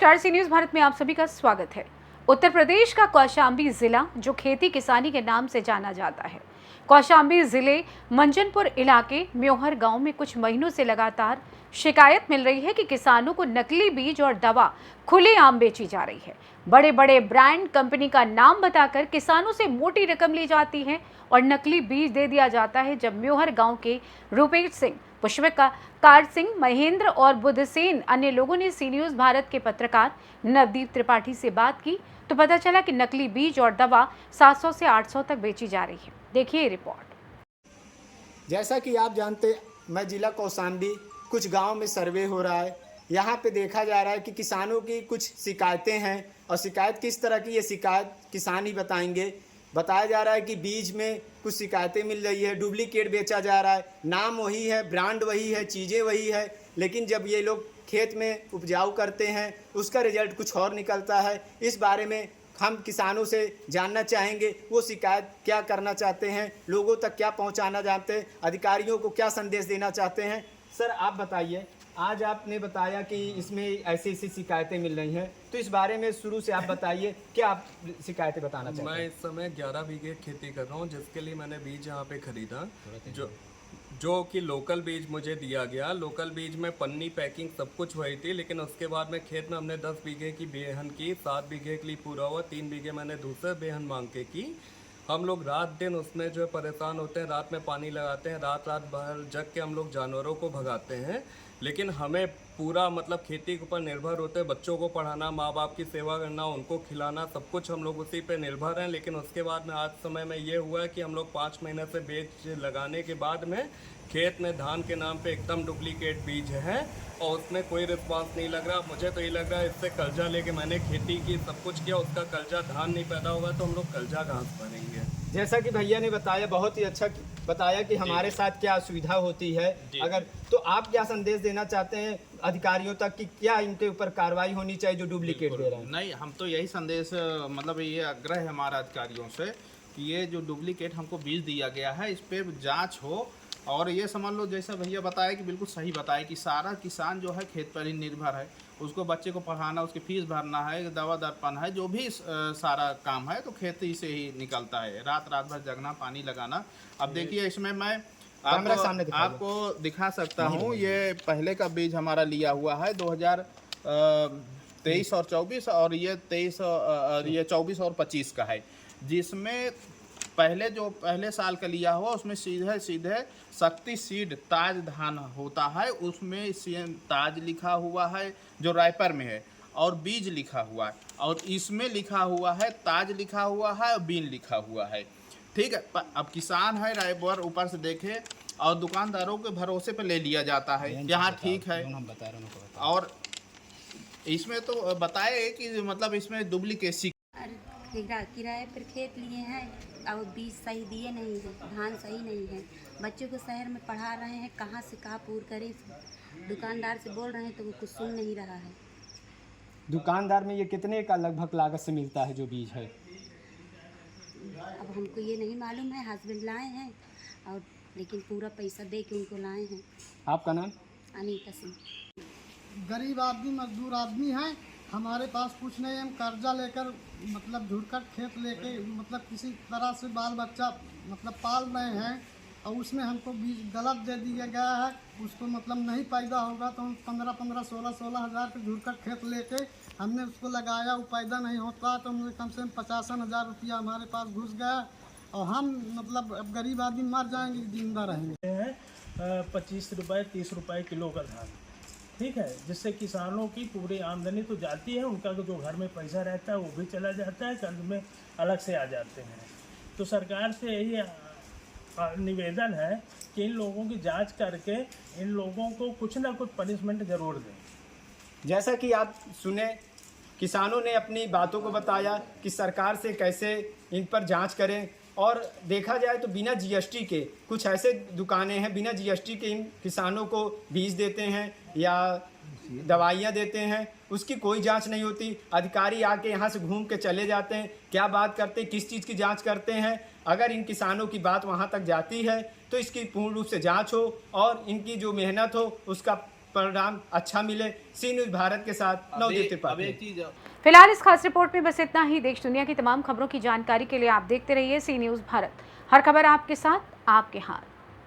नमस्कार, सी न्यूज़ भारत में आप सभी का स्वागत है। उत्तर प्रदेश का कौशाम्बी जिला जो खेती किसानी के नाम से जाना जाता है। कौशाम्बी जिले मंजनपुर इलाके म्योहर गांव में कुछ महीनों से लगातार शिकायत मिल रही है कि किसानों को नकली बीज और दवा खुलेआम बेची जा रही है। बड़े बड़े ब्रांड कंपनी का नाम बताकर किसानों से मोटी रकम ली जाती है और नकली बीज दे दिया जाता है। जब म्योहर गांव के रूपेश सिंह, पुष्पकार सिंह, महेंद्र और बुद्धसेन अन्य लोगों ने सी न्यूज़ भारत के पत्रकार नवदीप त्रिपाठी से बात की तो पता चला कि नकली बीज और दवा 700 से 800 तक बेची जा रही है। देखिए रिपोर्ट। जैसा कि आप जानते, मैं जिला कौशाम्बी कुछ गांव में सर्वे हो रहा है। यहाँ पे देखा जा रहा है कि किसानों की कुछ शिकायतें हैं और शिकायत किस तरह की, ये शिकायत किसान ही बताएंगे। बताया जा रहा है कि बीज में कुछ शिकायतें मिल रही है, डुप्लीकेट बेचा जा रहा है, नाम वही है, ब्रांड वही है, चीज़ें वही है, लेकिन जब ये लोग खेत में उपजाऊ करते हैं उसका रिजल्ट कुछ और निकलता है। इस बारे में हम किसानों से जानना चाहेंगे, वो शिकायत क्या करना चाहते हैं, लोगों तक क्या पहुंचाना चाहते हैं, अधिकारियों को क्या संदेश देना चाहते हैं। सर आप बताइए, आज आपने बताया कि इसमें ऐसी ऐसी शिकायतें मिल रही हैं, तो इस बारे में शुरू से आप बताइए, क्या आप शिकायतें बताना चाहते हैं? मैं इस समय 11 बीघे खेती कर रहा हूँ, जिसके लिए मैंने बीज यहाँ पे खरीदा, जो कि लोकल बीज मुझे दिया गया। लोकल बीज में पन्नी पैकिंग सब कुछ हुई थी, लेकिन उसके बाद में खेत में हमने 10 बीघे की बेहन की, 7 बीघे के लिए पूरा हुआ, 3 बीघे मैंने दूसरे बेहन मांग के की। हम लोग रात दिन उसमें जो है परेशान होते हैं, रात में पानी लगाते हैं, रात रात बाहर जग के हम लोग जानवरों को भगाते हैं, लेकिन हमें पूरा मतलब खेती के ऊपर निर्भर होते हैं। बच्चों को पढ़ाना, माँ बाप की सेवा करना, उनको खिलाना, सब कुछ हम लोग उसी पे निर्भर हैं। लेकिन उसके बाद में आज समय में ये हुआ है कि हम लोग 5 महीने से बीज लगाने के बाद में खेत में धान के नाम पे एकदम डुप्लीकेट बीज है और उसमें कोई रिस्पांस नहीं लग रहा। मुझे तो ये लग रहा है इससे कर्जा लेके मैंने खेती की, सब कुछ किया, उसका कर्जा, धान नहीं पैदा हुआ तो हम लोग कर्जा कहाँ से भरेंगे। जैसा कि भैया ने बताया, बहुत ही अच्छा बताया कि हमारे साथ क्या असुविधा होती है। अगर तो आप क्या संदेश देना चाहते हैं अधिकारियों तक कि क्या इनके ऊपर कार्रवाई होनी चाहिए जो डुप्लीकेट दे रहे हैं? नहीं, हम तो यही संदेश, मतलब ये आग्रह है हमारा अधिकारियों से कि ये जो डुप्लीकेट हमको बीज दिया गया है इस पर जांच हो। और ये समझ लो, जैसा भैया बताया कि बिल्कुल सही बताया कि सारा किसान जो है खेत पर ही निर्भर है। उसको बच्चे को पढ़ाना, उसकी फीस भरना है, दवा दर्पण है, जो भी सारा काम है तो खेती से ही निकलता है। रात रात भर जगना, पानी लगाना। अब देखिए, इसमें मैं आपको दिखा सकता हूँ। ये पहले का बीज हमारा लिया हुआ है 2023 और 24, और ये 24 और 25 का है, जिसमें पहले साल का लिया हुआ उसमें सीधे सीधे शक्ति सीड ताज धान होता है, उसमें ताज लिखा हुआ है जो रायपर में है, और बीज लिखा हुआ है, और इसमें लिखा हुआ है ताज लिखा हुआ है और बीन लिखा हुआ है। ठीक है, अब किसान है, रायपर ऊपर से देखे और दुकानदारों के भरोसे पे ले लिया जाता है, यहाँ ठीक है। और इसमें तो बताए कि मतलब इसमें डुप्लीकेसी किराए पर खेत लिए हैं और बीज सही दिए नहीं हैं, धान सही नहीं है। बच्चों को शहर में पढ़ा रहे हैं, कहाँ से कहाँ पूर करें। दुकानदार से बोल रहे हैं तो वो कुछ सुन नहीं रहा है। दुकानदार में ये कितने का लगभग लागत से मिलता है जो बीज है? अब हमको ये नहीं मालूम है, हस्बैंड लाए हैं और लेकिन पूरा पैसा दे के उनको लाए हैं। आपका नाम? अनीता सिंह। गरीब आदमी, मजदूर आदमी हैं, हमारे पास कुछ नहीं है। हम कर्जा लेकर मतलब झुड़कर खेत लेके मतलब किसी तरह से बाल बच्चा मतलब पाल रहे हैं, और उसमें हमको बीज गलत दे दिया गया है। उसको मतलब नहीं पैदा होगा तो हम 15-15, 16-16 हज़ार के झुड़कर खेत लेके हमने उसको लगाया, वो पैदा नहीं होता तो हमने कम से कम 55,000 रुपया हमारे पास घुस गया, और हम मतलब अब गरीब आदमी मर जाएंगे, जिंदा रहेंगे। 25 रुपये 30 रुपये किलो का धान, ठीक है, जिससे किसानों की पूरी आमदनी तो जाती है, उनका जो घर में पैसा रहता है वो भी चला जाता है, कर्ज में अलग से आ जाते हैं। तो सरकार से यही निवेदन है कि इन लोगों की जांच करके इन लोगों को कुछ ना कुछ पनिशमेंट ज़रूर दें। जैसा कि आप सुने, किसानों ने अपनी बातों को बताया कि सरकार से कैसे इन पर जांच करें। और देखा जाए तो बिना जीएसटी के कुछ ऐसे दुकानें हैं, बिना जीएसटी के इन किसानों को बीज देते हैं या दवाइयाँ देते हैं, उसकी कोई जांच नहीं होती। अधिकारी आके यहाँ से घूम के चले जाते हैं, क्या बात करते हैं, किस चीज़ की जांच करते हैं। अगर इन किसानों की बात वहाँ तक जाती है तो इसकी पूर्ण रूप से जांच हो और इनकी जो मेहनत हो उसका परिणाम अच्छा मिले। सी न्यूज़ भारत के साथ नवदीप अब त्रिपाठी। एक चीज फिलहाल इस खास रिपोर्ट में बस इतना ही। देश दुनिया की तमाम खबरों की जानकारी के लिए आप देखते रहिए सी न्यूज़ भारत। हर खबर आपके साथ, आपके हाथ।